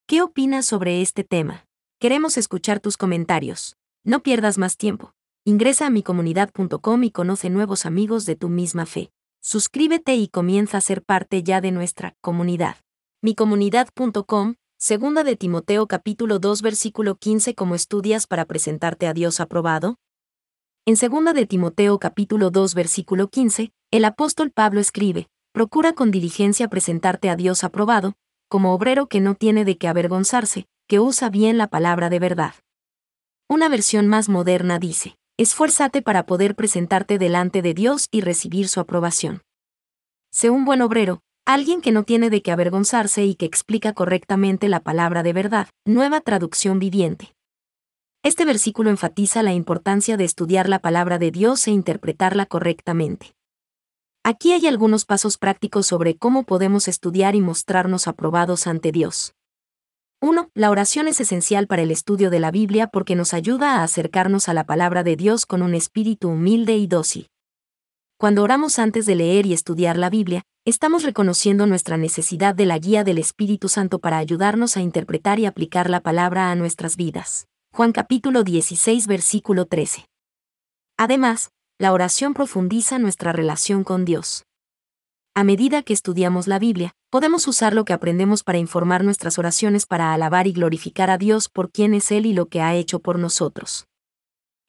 ¿Qué opinas sobre este tema? Queremos escuchar tus comentarios. No pierdas más tiempo. Ingresa a micomunidad.com y conoce nuevos amigos de tu misma fe. Suscríbete y comienza a ser parte ya de nuestra comunidad. Micomunidad.com, segunda de Timoteo capítulo 2 versículo 15. ¿Cómo estudias para presentarte a Dios aprobado? En segunda de Timoteo capítulo 2 versículo 15, el apóstol Pablo escribe: procura con diligencia presentarte a Dios aprobado, como obrero que no tiene de qué avergonzarse, que usa bien la palabra de verdad. Una versión más moderna dice: esfuérzate para poder presentarte delante de Dios y recibir su aprobación. Sé un buen obrero, alguien que no tiene de qué avergonzarse y que explica correctamente la palabra de verdad. Nueva traducción viviente. Este versículo enfatiza la importancia de estudiar la palabra de Dios e interpretarla correctamente. Aquí hay algunos pasos prácticos sobre cómo podemos estudiar y mostrarnos aprobados ante Dios. 1. La oración es esencial para el estudio de la Biblia porque nos ayuda a acercarnos a la palabra de Dios con un espíritu humilde y dócil. Cuando oramos antes de leer y estudiar la Biblia, estamos reconociendo nuestra necesidad de la guía del Espíritu Santo para ayudarnos a interpretar y aplicar la palabra a nuestras vidas. Juan capítulo 16 versículo 13. Además, la oración profundiza nuestra relación con Dios. A medida que estudiamos la Biblia, podemos usar lo que aprendemos para informar nuestras oraciones para alabar y glorificar a Dios por quién es Él y lo que ha hecho por nosotros.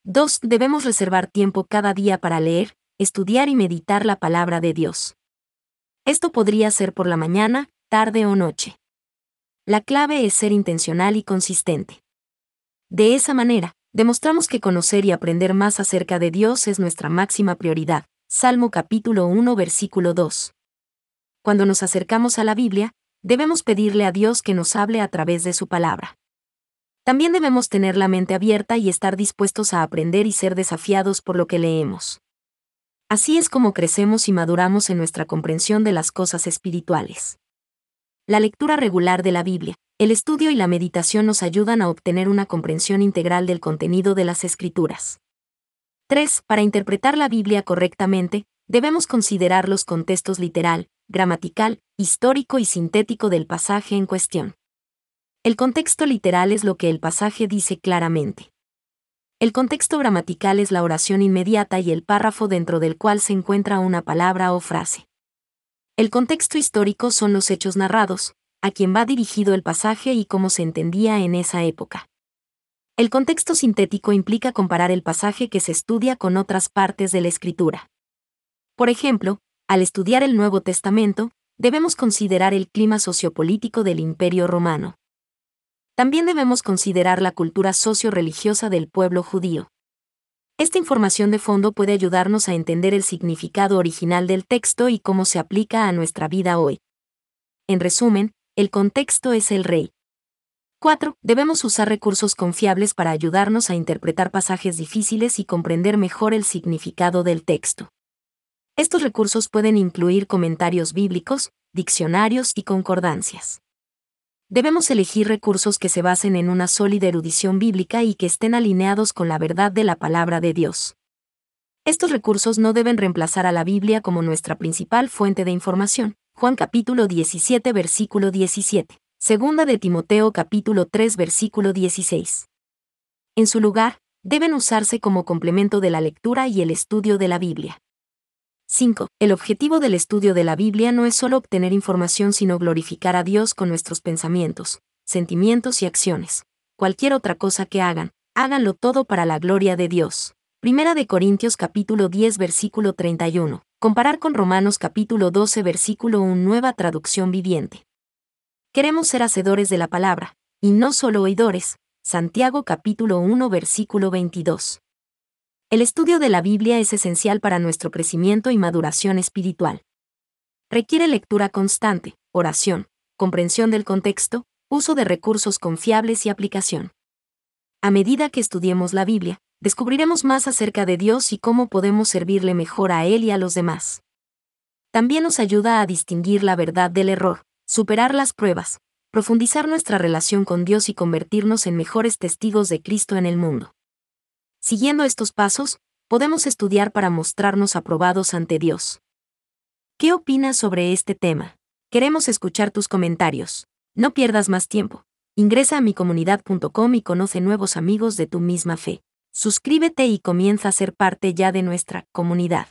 2. Debemos reservar tiempo cada día para leer, estudiar y meditar la palabra de Dios. Esto podría ser por la mañana, tarde o noche. La clave es ser intencional y consistente. De esa manera, demostramos que conocer y aprender más acerca de Dios es nuestra máxima prioridad. Salmo capítulo 1 versículo 2. Cuando nos acercamos a la Biblia, debemos pedirle a Dios que nos hable a través de su palabra. También debemos tener la mente abierta y estar dispuestos a aprender y ser desafiados por lo que leemos. Así es como crecemos y maduramos en nuestra comprensión de las cosas espirituales. La lectura regular de la Biblia, el estudio y la meditación nos ayudan a obtener una comprensión integral del contenido de las Escrituras. 3. Para interpretar la Biblia correctamente, debemos considerar los contextos literal, gramatical, histórico y sintético del pasaje en cuestión. El contexto literal es lo que el pasaje dice claramente. El contexto gramatical es la oración inmediata y el párrafo dentro del cual se encuentra una palabra o frase. El contexto histórico son los hechos narrados, a quien va dirigido el pasaje y cómo se entendía en esa época. El contexto sintético implica comparar el pasaje que se estudia con otras partes de la Escritura. Por ejemplo, al estudiar el Nuevo Testamento, debemos considerar el clima sociopolítico del Imperio Romano. También debemos considerar la cultura socio-religiosa del pueblo judío. Esta información de fondo puede ayudarnos a entender el significado original del texto y cómo se aplica a nuestra vida hoy. En resumen, el contexto es el rey. 4. Debemos usar recursos confiables para ayudarnos a interpretar pasajes difíciles y comprender mejor el significado del texto. Estos recursos pueden incluir comentarios bíblicos, diccionarios y concordancias. Debemos elegir recursos que se basen en una sólida erudición bíblica y que estén alineados con la verdad de la palabra de Dios. Estos recursos no deben reemplazar a la Biblia como nuestra principal fuente de información. Juan capítulo 17 versículo 17. Segunda de Timoteo capítulo 3 versículo 16. En su lugar, deben usarse como complemento de la lectura y el estudio de la Biblia. 5. El objetivo del estudio de la Biblia no es solo obtener información sino glorificar a Dios con nuestros pensamientos, sentimientos y acciones. Cualquier otra cosa que hagan, háganlo todo para la gloria de Dios. Primera de Corintios capítulo 10 versículo 31. Comparar con Romanos capítulo 12 versículo 1. Nueva traducción viviente. Queremos ser hacedores de la palabra, y no solo oidores. Santiago capítulo 1 versículo 22. El estudio de la Biblia es esencial para nuestro crecimiento y maduración espiritual. Requiere lectura constante, oración, comprensión del contexto, uso de recursos confiables y aplicación. A medida que estudiemos la Biblia, descubriremos más acerca de Dios y cómo podemos servirle mejor a Él y a los demás. También nos ayuda a distinguir la verdad del error, superar las pruebas, profundizar nuestra relación con Dios y convertirnos en mejores testigos de Cristo en el mundo. Siguiendo estos pasos, podemos estudiar para mostrarnos aprobados ante Dios. ¿Qué opinas sobre este tema? Queremos escuchar tus comentarios. No pierdas más tiempo. Ingresa a micomunidad.com y conoce nuevos amigos de tu misma fe. Suscríbete y comienza a ser parte ya de nuestra comunidad.